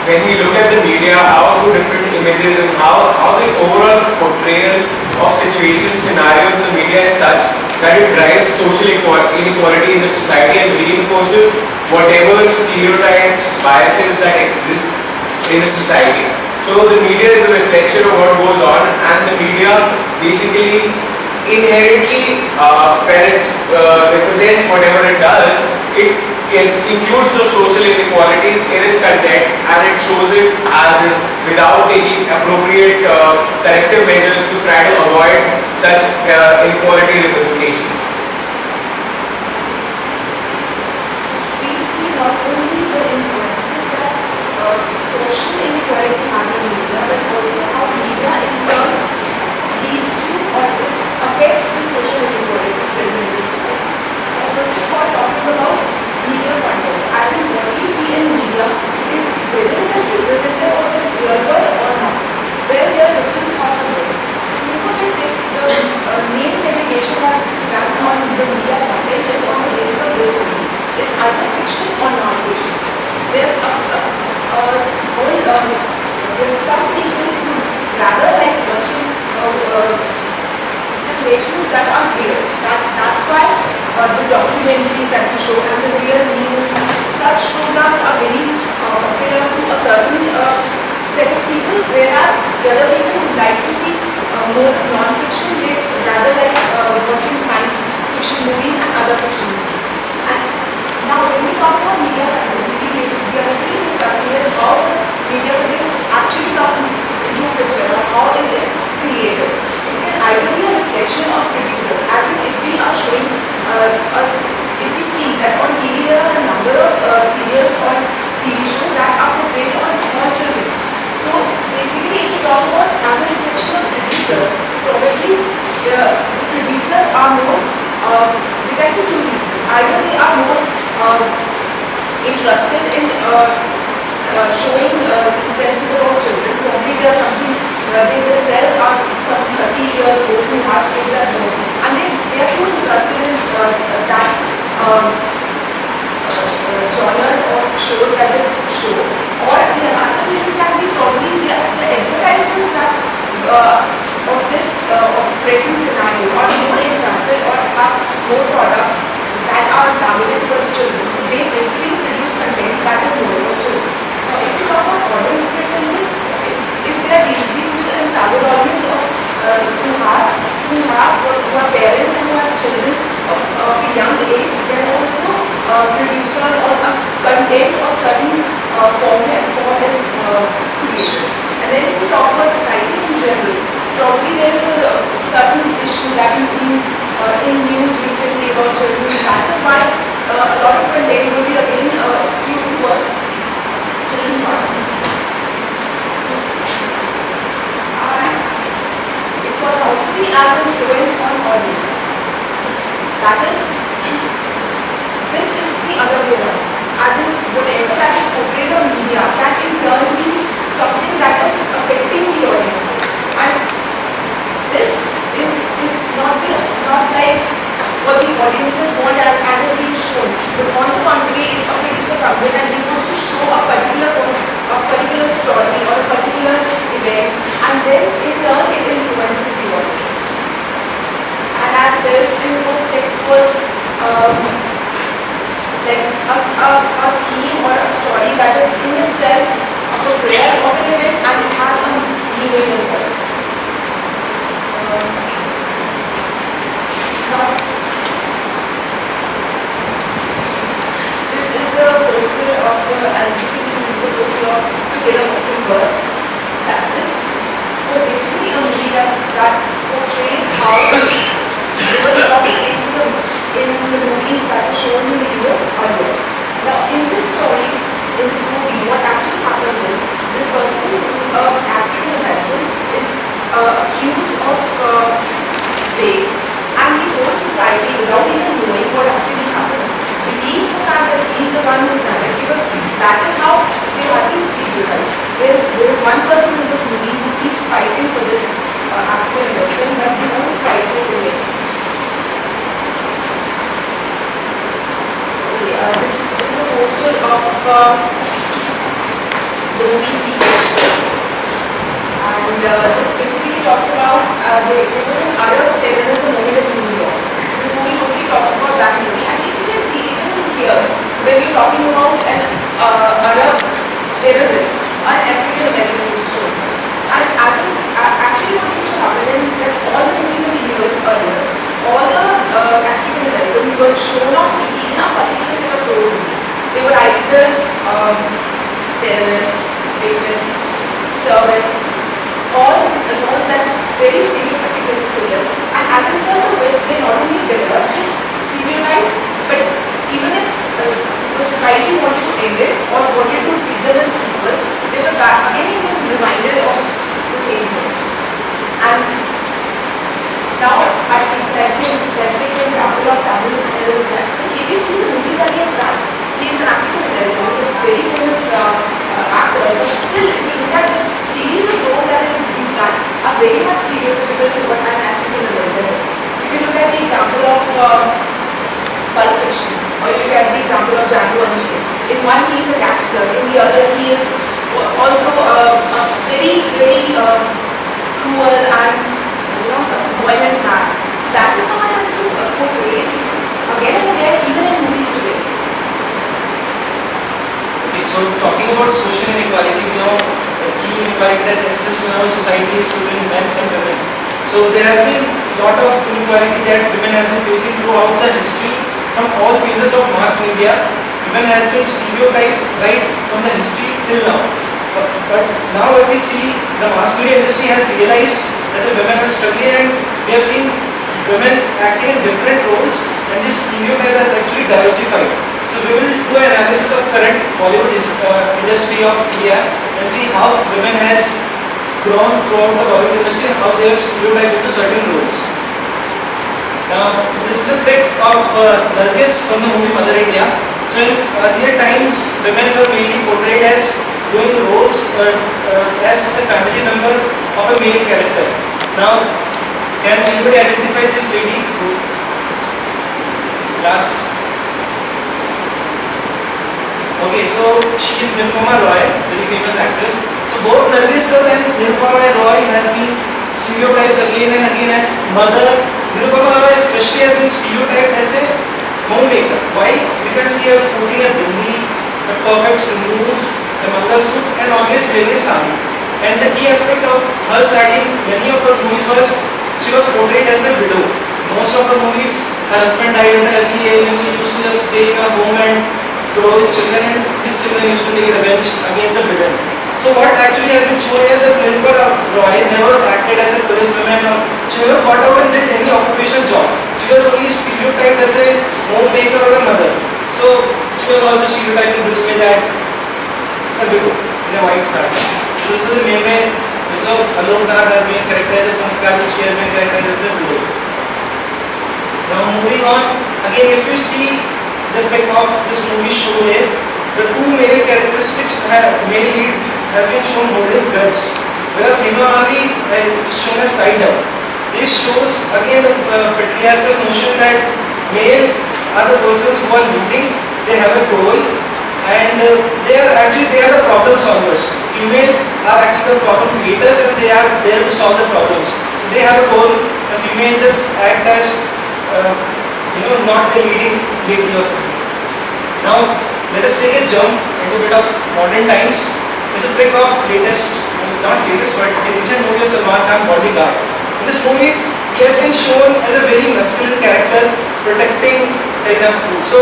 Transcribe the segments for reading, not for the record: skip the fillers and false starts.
when we look at the media, how two different images and how the overall portrayal of situations, scenarios in the media is such that it drives social inequality in the society and reinforces whatever stereotypes, biases that exist in the society. So the media is a reflection of what goes on, and the media basically inherently, when it represents whatever it does, it includes the social inequalities in its content, and it shows it as is without taking appropriate corrective measures to try to avoid such inequality representations. We see not only the influences that social inequality has on media, but also how media in turn leads to or affects the social inequalities present in the society. First of all, talking about media content, as in what you see in media is whether it is representative of the real world or not, where there are different thoughts on this. You think of it, the main segregation that's done on the media content is on the basis of this only. It's either fiction or non-fiction. There are some people who rather like watching situations that are real. That's why the documentaries that we show and the real news, such programs are very popular to a certain set of people, whereas the other people who like to see more non-fiction, they rather like watching science fiction movies and other fiction movies. And now when we talk about media content, we are basically discussing here how does media content actually comes into a picture, or how is it created. It can either be a reflection of producers, as in if we are showing, if we see that on TV there are a number of serials or TV shows that are portrayed on small children. So basically if we talk about as a reflection of producers, probably the producers are more, they can do two reasons. Either they are more interested in showing instances about children. Probably they are something, they themselves are some 30 years old who have kids at home, and they are too interested in that genre of shows that they show. Or the other reason can be probably the advertisers that of this present scenario are more interested or have more products that are targeted towards children. So they basically produce content that is more about children. Now if you talk about audience preferences, if they are dealing with a target audience of who are parents and who have children of a young age, then also producers or a content of certain form is created. And then if you talk about society in general, probably there is a certain issue that is being in news recently about children. That is why a lot of content will be again skewed towards children. And it can also be as an influence on audiences. That is, this is the other way around. As in, whatever that is portrayed on media can in turn be something that is affecting the audiences. And this is not like what the audiences want and is being shown. But on the contrary, if a producer comes in and he wants to show a particular story or a particular event, and then in turn it influences the audience. And as self-imposed text was like a theme or a story that is in itself a portrayal of an event, and it has a meaning as well. Now, this is the poster of as you can see, this is the poster of Together Walking Bird. This was basically a movie that portrays how there was a lot of racism in the movies that were shown in the US earlier. Now, in this story, in this movie, what actually happens is this person who is an African American is accused of rape, and the whole society, without even knowing what actually happens, believes the fact that he is the one who is done it, because that is how they have been stereotyped. There is one person in this movie who keeps fighting for this African American, but the whole society is against him. This is a poster of the movie Secret. And this basically talks about, there was an Arab terrorism movie in New York. This movie totally talks about that movie. And if you can see, even in here, when we're talking about an Arab terrorist, an African American is shown. And as in, actually what used to happen in that all the movies in the US earlier, all the African Americans were shown on TV in a particular set of roles. They were either terrorists, rapists, servants, all the roles that very stereotypical to them. And as a result of which they not only developed this stereotype, but even if the society wanted to end it or wanted to treat them as equals, they were back again and again reminded of the same thing. And now I think that take the example of Samuel L. Jackson. If you see the movies that he has done, he is an African American, he is a very famous actor, but still if you look at the series of roles that he's done are very much stereotypical to what an African American is. If you look at the example of Pulp Fiction, or if you look at the example of Django Unchained, in one he is a gangster, in the other he is also a very, very cruel and some violent man. So that is how it has been portrayed again and again, even in movies today. Okay, so talking about social inequality, we know the key inequality that exists in our society is between men and women. So there has been a lot of inequality that women has been facing throughout the history from all phases of mass media. Women has been stereotyped right from the history till now. But now if we see the mass media industry has realized that the women are struggling, and we have seen women acting in different roles, and this stereotype has actually diversified. So we will do an analysis of current Bollywood industry of India and see how women has grown throughout the Bollywood industry and how they are stereotyped into certain roles. Now this is a pic of Nargis from the movie Mother India. So in earlier times, women were mainly portrayed as doing roles as a family member of a male character. Now, can anybody identify this lady? Class. Okay, so she is Nirupama Roy, very famous actress. So both Nargis and Nirupama Roy have been stereotyped again and again as mother. Nirupama Roy especially has been stereotyped as a homemaker. Why? Because she was sporting a bindi, a perfect sindoor, a mangalsuit, and always wearing a sari. And the key aspect of her sari in many of her movies was she was portrayed as a widow. Most of her movies, her husband died at an early age and she used to just stay in her home and grow his children, and his children used to take revenge against the widow. So what actually has been shown here is that Nirupama Roy never acted as a policewoman, or she never got out and did any occupational job. She was only stereotyped as a homemaker or a mother. So she was also stereotyped in this way, that a widow in a white sari. So this is the main way. So Alok Nath has been characterized as Sanskari, she has been characterized as a widow. Now moving on, again if you see the pic of this movie shown here, the two male characteristics male lead have been shown holding guns, whereas Hema Mali is shown as tied up. This shows again the patriarchal notion that male are the persons who are leading, they have a goal, and they are the problem solvers. Female are actually the problem creators, and they are there to solve the problems. So they have a goal, and female just act as not a leading lady or something. Now let us take a jump into a bit of modern times. This is a pic of not latest, but a recent movie of Salman Khan, Bodyguard. In this movie, he has been shown as a very masculine character protecting enough food. So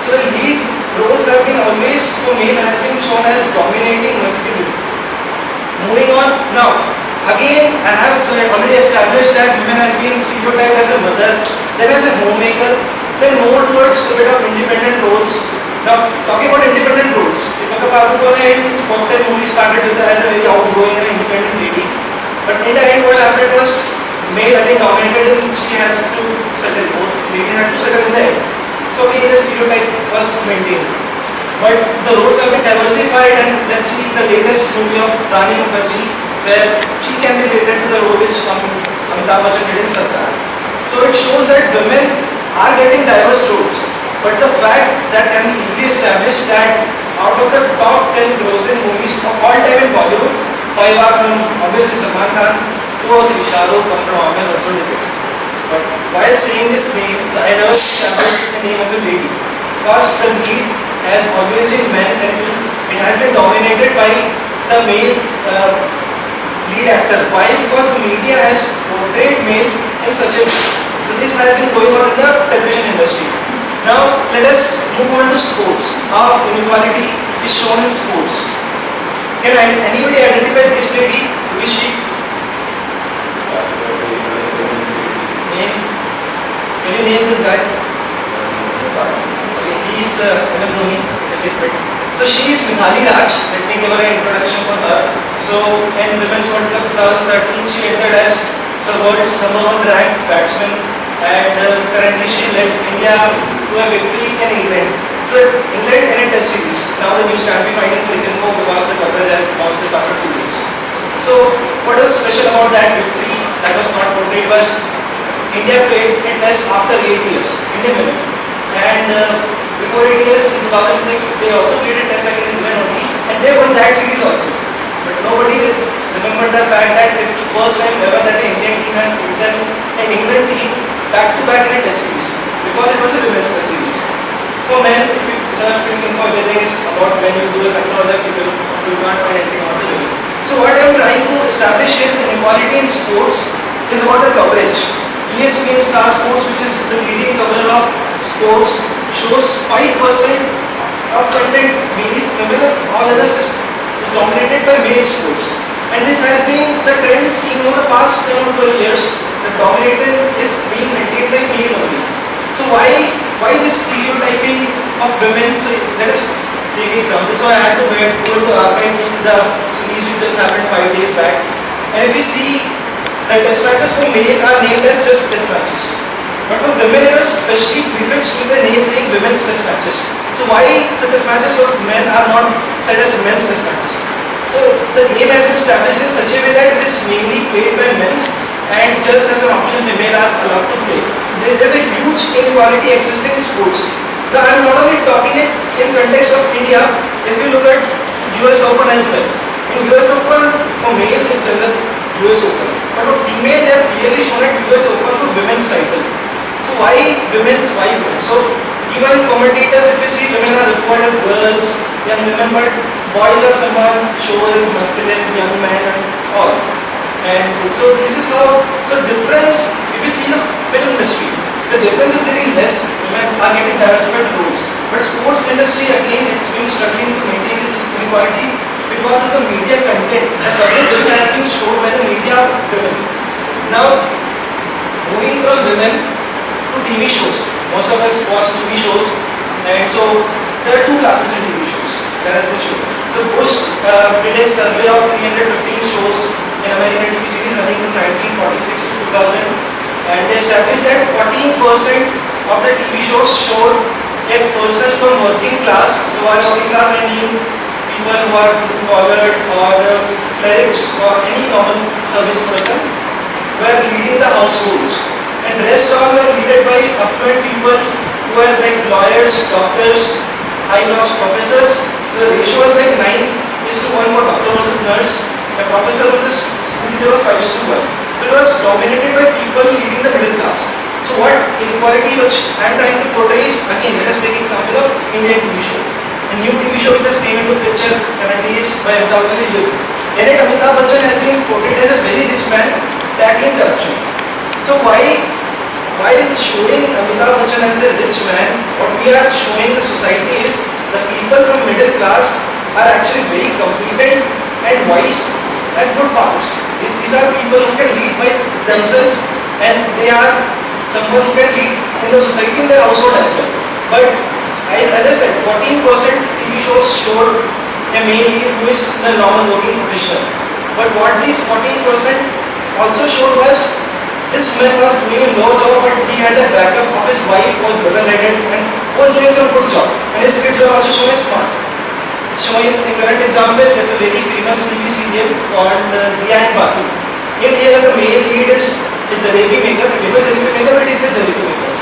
the lead roles have been always for male has been shown as dominating masculine. Moving on now, again I have already established that women has been stereotyped as a mother, then as a homemaker, then more towards a bit of independent roles. Now talking about independent roles, Deepika Padukone in Cocktail movie started with as a very outgoing and independent lady, but in the end what happened was male again dominated and she has to settle, both ladies had to settle in the end. So again the stereotype was maintained. But the roles have been diversified, and let's see the latest movie of Rani Mukherjee, where she can be related to the role which Amitabh Bachchan did in Sarkar. So it shows that women are getting diverse roles. But the fact that can be easily established that out of the top 10 grossing movies of all 5 are from obviously Salman Khan, 2 or 3 Shah Rukh or from Amir or Dilip. But while saying this name, I never established the name of a lady. Because the lead has always been men and it has been dominated by the male lead actor. Why? Because the media has portrayed male in such a way. So this has been going on in the television industry. Now let us move on to sports. How inequality is shown in sports. Can anybody identify this lady? Who is she? Name? Can you name this guy? He is MS Dhoni. So she is Mithali Raj. Let me give her an introduction for her. So in Women's World Cup 2013, she entered as the world's #1 ranked batsman, and currently she led India to a victory in England. So England in a test series. Now the news can't be finding for Info because the coverage has gone just after 2 days. So what was special about that victory that was not portrayed was India played a test after 8 years, Indian women. And before 8 years, in 2006, they also played a test against England only, and they won that series also. But nobody remembered the fact that it's the first time ever that the Indian team has beaten an England team back to back in a test series, because it was a women's test series. For men, if you search quickly for everything is about men, you do a control of you can't find anything about the women. So what I'm trying to establish is inequality in sports is about the coverage. ESPN Star Sports, which is the leading cover of sports, shows 5% of content mainly for women. All others is dominated by male sports. And this has been the trend seen over the past 10 or 12 years. The dominator is being maintained by male only. So why this stereotyping of women? So let us take an example. So I had to go to archive to see the series which just happened 5 days back. And if we see, the test matches for male are named as just test matches. But for women it was specially prefixed with the name saying women's test matches. So why the test matches of men are not said as women's test matches? So the game has been established in such a way that it is mainly played by men, and just as an option female are allowed to play. So there is a huge inequality existing in sports. Now I am not only talking it in context of India. If you look at US Open as well. In US Open for males it's general US Open. But for female they are clearly shown at US Open for women's title. So why women's? Why women? So even commentators, if you see, women are referred as girls, young women, but boys are someone shown as masculine, young man and all. And so this is how, so difference, if you see the film industry, the difference is getting less, women are getting diversified roles. But sports industry again, it's been struggling to maintain this inequality because of the media content, the coverage which has been shown by the media of women. Now, moving from women to TV shows. Most of us watch TV shows, and so there are 2 classes in TV shows that has been shown. So Bush did a survey of 315 shows in American TV series running from 1946 to 2000, and they established that 14% of the TV shows showed a person from working class. So by working class I mean people who are collared or clerics or any normal service person were leading the households. And rest all were leaded by affluent people who were like lawyers, doctors, high-class professors. So the ratio was like 9:1 for doctor versus nurse. The professor versus school teacher was 5:1. So it was dominated by people leading the middle class. So what inequality which I am trying to portray is, again, let us take example of Indian TV show. A new TV show which has came into picture currently is by Amitabh Bachchan, Youth. In it, Amitabh Bachchan has been portrayed as a very rich man tackling corruption. So while showing Amitabh Bachchan as a rich man, what we are showing the society is the people from middle class are actually very competent and wise and good farmers. These are people who can lead by themselves, and they are someone who can lead in the society in their household as well. But as I said, 14% TV shows showed a male lead who is the normal working professional. But what these 14% also showed was, this man was doing a low job, but he had a backup of his wife who was level-headed and was doing some good job. And his kids were also shown as smart. Showing a current example, it's a very famous TV serial called Diya and Baki. In here, the male lead is a jalebi maker, famous jalebi maker, but he is a jalebi maker.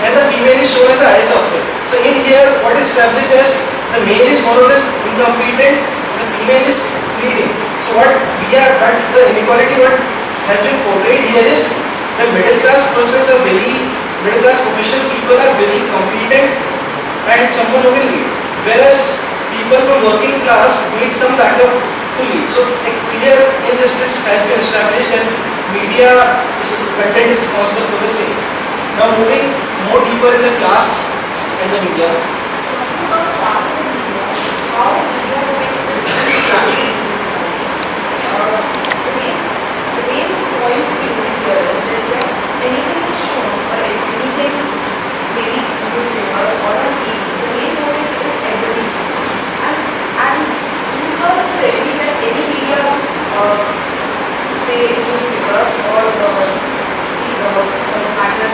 And the female is shown as an IS officer. So in here, what is established as the male is more or less incompetent, the female is leading. So what we Yeah, but the inequality what has been portrayed here is the middle class persons are very, middle class professional people are very competent and someone who will lead. Whereas people from working class need some backup to lead. So a clear injustice has been established and media content is responsible for the same. Now moving more deeper in the class and the media. Talking about class and media, how media depicts the different classes in the society. The main point to be noted here is that when anything is shown or anything, maybe newspapers or on TV, the main motive is advertisements. And two-thirds of the revenue that any media, say newspapers or matter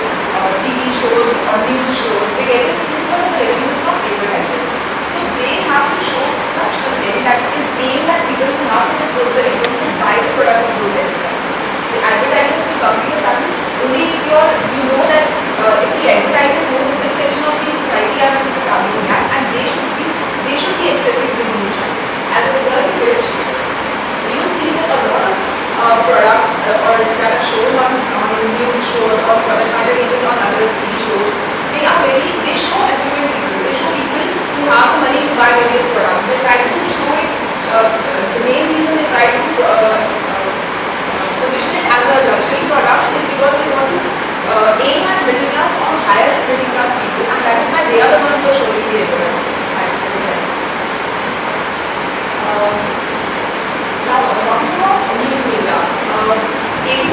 TV shows or news shows, they get is two-thirds of the revenues from advertisers. So they have to show such content that is aimed at people who have the disposable income to buy the product of those advertisers. The advertisers will come to your channel only if you know that if the advertisers know this section of the society are targeting at, and they should be accessing this news channel. As a result of which, you will see that a lot of products or that are shown on news shows or for that matter even on other TV shows, they show affluent people, they show people who have the money to buy various products. They try to show it, the main reason they try to position it as a luxury product is because they want to aim at middle class or higher middle class people, and that is why they are the ones who are showing the advertisements. Now, talking about news media, 80%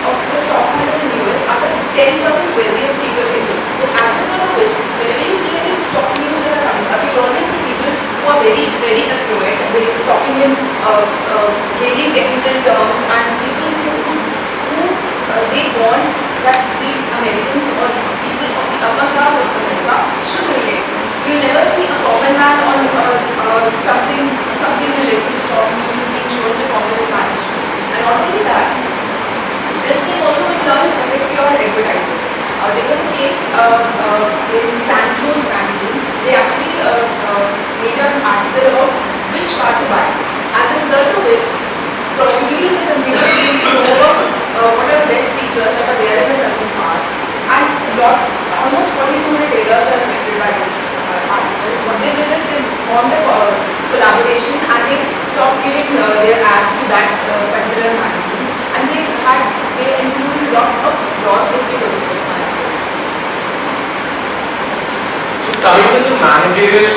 of the stock holders in US are the 10% wealthiest people in this. So, as a result of which, whenever you see any stock news that are coming up, you always see people who are very, very affluent, talking in really technical terms, and people who they want that the Americans or people of the upper class of America should relate. You'll never see a common man on something related to stock news is being shown in a common man's show. And not only that, this thing also in turn affects your advertisers. There was a case in San Jones magazine. They actually made an article about which car to buy. As a result of which, probably the consumer will know what are the best features that are there in a certain car. And almost 42 retailers were affected by this article. What they did is they formed a collaboration and they stopped giving their ads to that particular magazine, and they included a lot of loss just because of this one. So coming to the managerial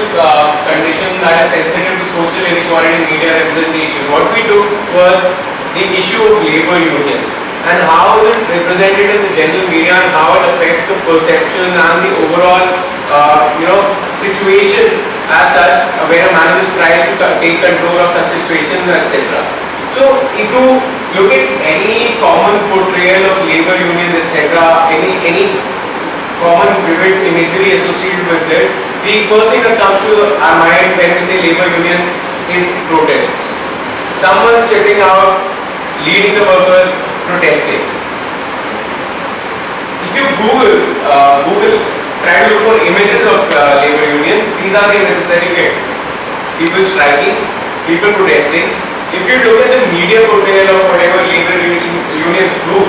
condition that is sensitive to social inequality in media representation, what we took was the issue of labor unions and how is it represented in the general media and how it affects the perception and the overall situation as such when a manager tries to take control of such situations, etc. So if you look at any common portrayal of labor unions, etc., any common vivid imagery associated with it, the first thing that comes to our mind when we say labor unions is protests. Someone sitting out leading the workers protesting. If you Google, try to look for images of labor unions, these are the images that you get. People striking, people protesting. If you look at the media portrayal of whatever labor unions do,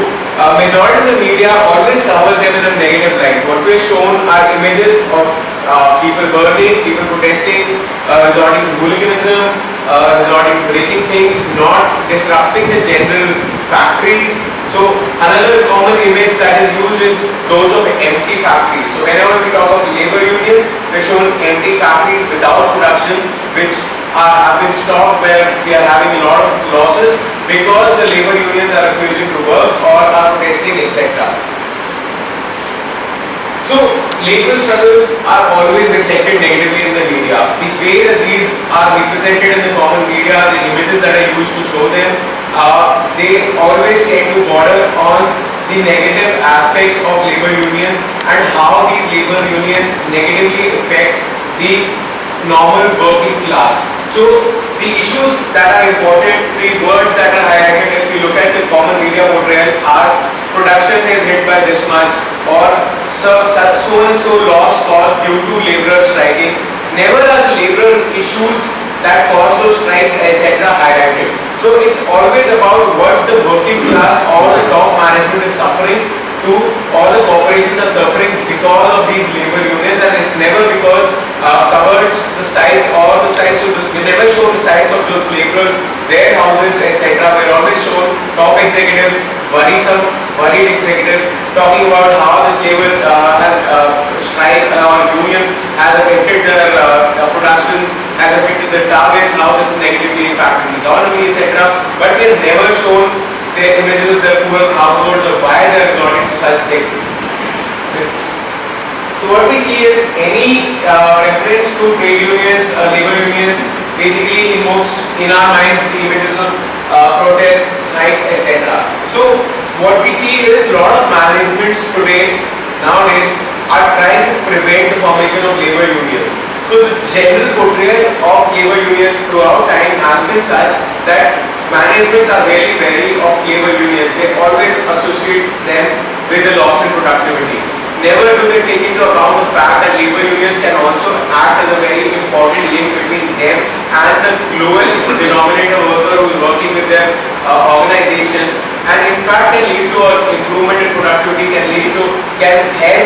majority of the media always covers them in a negative light. What we're shown are images of people burning, people protesting, resorting to hooliganism, resorting to breaking things, not disrupting the general factories. So another common image that is used is those of empty factories. So whenever we talk about labor unions, we're shown empty factories without production, which have been stopped, where we are having a lot of losses because the labor unions are refusing to work or are protesting, etc. So labor struggles are always reflected negatively in the media. The way that these are represented in the common media, the images that are used to show them, they always tend to border on the negative aspects of labor unions and how these labor unions negatively affect the normal working class. So the issues that are important, the words that are highlighted, if you look at the common media portrayal, are production is hit by this much, or so and so loss caused due to laborer striking. Never are the labor issues that cause those strikes, etc. highlighted. So So it's always about what the working class or the top management is suffering to, all the corporations are suffering because of these labor unions, and it's never because covered the sides or the sides of we never show the sides of the laborers, their houses, etc. We're always shown top executives, worried executives talking about how this labor strike or union has affected their productions, has affected the targets, how this negatively impacted the economy, etc. But we're never shown the images of the poor households or why they're resorting to such things. So what we see is any reference to trade unions, labor unions, basically invokes in our minds the images of protests, strikes, etc. So what we see is a lot of managements today, nowadays, are trying to prevent the formation of labor unions. So the general portrayal of labor unions throughout time has been such that managements are really wary of labor unions. They always associate them with the loss in productivity. Never do they take into account the fact that labor unions can also act as a very important link between them and the lowest denominator worker who is working with their organization, and in fact can lead to an improvement in productivity, can help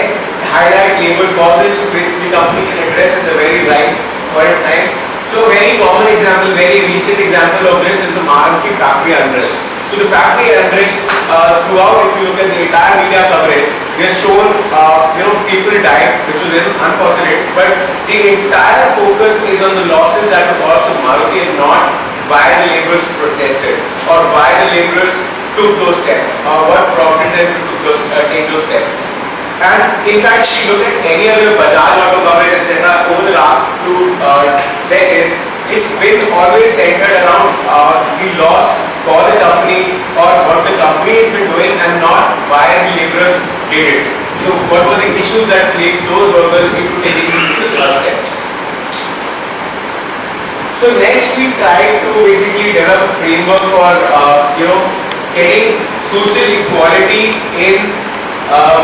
highlight labor causes which the company can address at the very right point of time. So a very common example, very recent example of this is the Maruti factory unrest. So the factory unrest throughout, if you look at the entire media coverage, we have shown people died, which was unfortunate, but the entire focus is on the losses that were caused to Maruti and not why the laborers protested or why the laborers took those steps or what prompted them to take those steps. And in fact, if you look at any other Bajaj auto coverage, etc., over the last few decades, it's been always centered around the loss for the company or what the company has been doing and not why the laborers did it. So what were the issues that plagued those workers into taking these steps? So next we tried to basically develop a framework for getting social equality in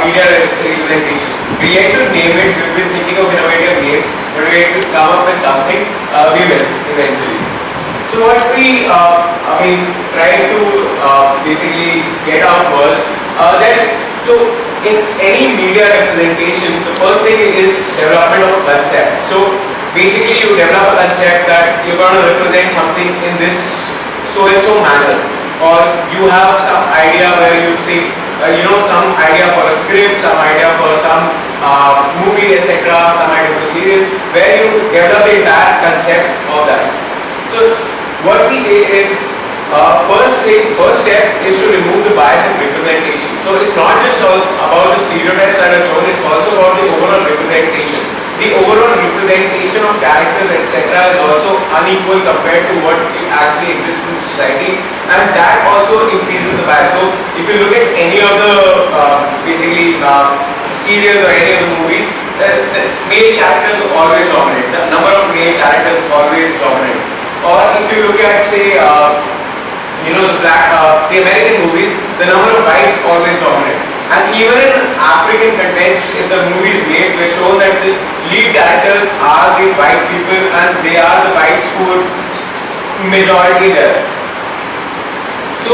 media representation. We had to name it, we've been thinking of innovative names, but we had to come up with something, we will eventually. So what we tried to basically get out was in any media representation, the first thing is development of a concept. So basically you develop a concept that you're going to represent something in this so and so manner, or you have some idea where you say some idea for a script, some idea for some movie, etc., some idea for a serial, where you develop the entire concept of that. So what we say is first step is to remove the bias in representation. So it's not just all about the stereotypes that are shown, it's also about the overall representation. The overall representation of characters, etc., is also unequal compared to what actually exists in society, and that also increases the bias. So if you look at any of the serials or any of the movies, the male characters always dominate. The number of male characters always dominate. Or if you look at say the American movies, the number of whites always dominate. And even in African context, if the movie is made, we're shown that the lead characters are the white people and they are the whites who are majority there. So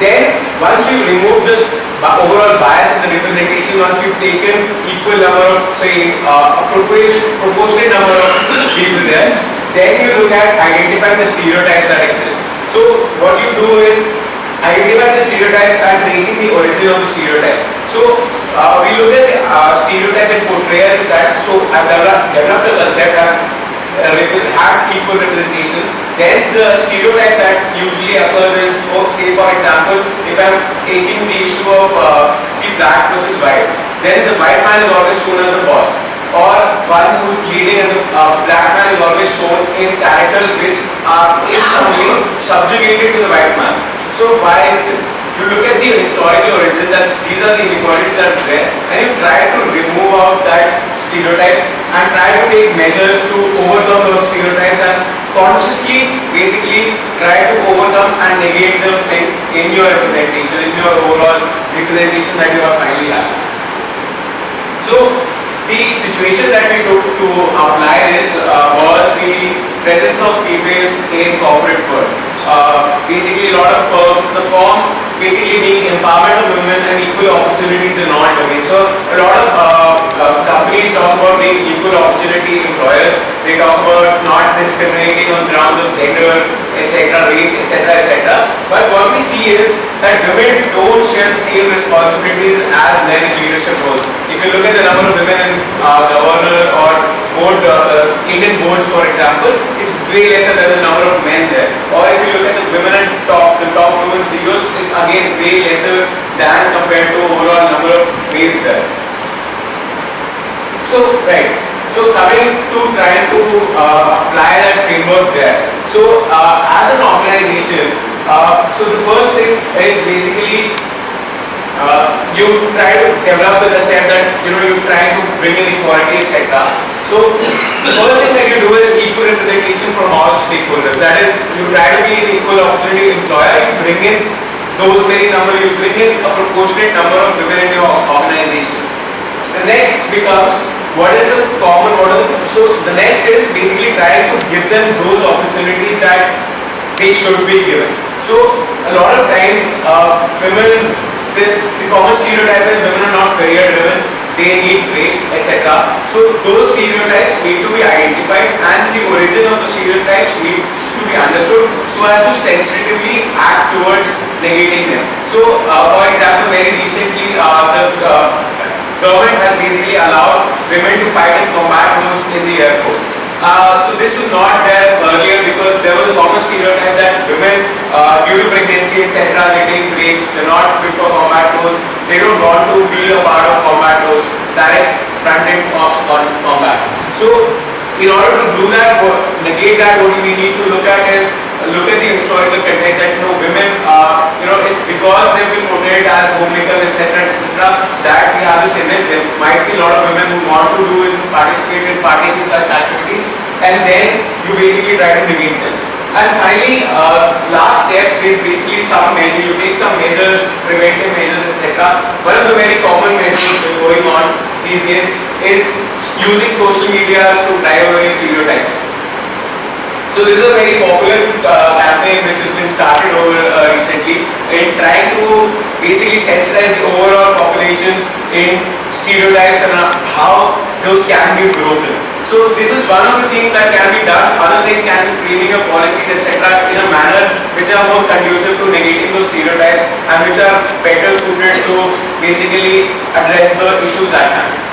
then once you remove this overall bias in the representation, once you've taken equal number of proportionate number of people there, then you look at identifying the stereotypes that exist. So what you do is identify the stereotype and tracing the origin of the stereotype. So we look at the stereotype and portrayal that, so I've developed a concept, I've had equal representation. Then the stereotype that usually occurs is, say for example, if I'm taking the issue of the black versus white, then the white man is always shown as the boss, or one who's leading, and the black man is always shown in characters which are in some way subjugated to the white man. So why is this? You look at the historical origin that these are the inequalities that are there, and you try to remove out that stereotype and try to take measures to overcome those stereotypes and consciously basically try to overcome and negate those things in your representation, in your overall representation that you are finally having. So the situation that we took to apply this was the presence of females in corporate world. basically a lot of firms, the firm basically being empowerment of women and equal opportunities in all domains. So a lot of companies talk about being equal opportunity employers. They talk about not discriminating on grounds of gender, etc., race, etc., etc. But what we see is that women don't share the same responsibilities as men in leadership roles. If you look at the number of women in governor or board, Indian boards, for example, it's way lesser than the number of men there. Or if you look at the women at the top women CEOs, it's again way lesser than compared to overall number of males there. So, right. So coming to trying to apply that framework there. So as an organization, so the first thing is basically you try to develop the concept that you try to bring in equality, etc. So the first thing that you do is equal representation from all stakeholders. That is, you try to be an equal opportunity employer. You bring in those many number. You bring in a proportionate number of women in your organization. The next becomes what is the common, so the next is basically trying to give them those opportunities that they should be given. So a lot of times women, the common stereotype is women are not career driven, they need breaks, etc. So those stereotypes need to be identified and the origin of the stereotypes needs to be understood so as to sensitively act towards negating them. So for example, very recently the government has basically allowed women to fight in combat roles in the Air Force. So this was not there earlier because there was a common stereotype that women, due to pregnancy, etc., they take breaks, they're not fit for combat roles, they don't want to be a part of combat roles, direct front-end combat. So in order to do that, negate that, what we need to look at is look at the historical context that women, it's because they've been portrayed as homemakers, etc., that we have this image. There might be a lot of women who want to do and partake in such activities, and then you basically try to negate them. And finally, last step is basically some measure. You take some measures, preventive measures, etc. One of the very common measures going on these days is using social media to drive away stereotypes. So this is a very popular campaign which has been started over recently in trying to basically sensitize the overall population in stereotypes and how those can be broken. So this is one of the things that can be done. Other things can be framing of policies, etc., in a manner which are more conducive to negating those stereotypes and which are better suited to basically address the issues at hand.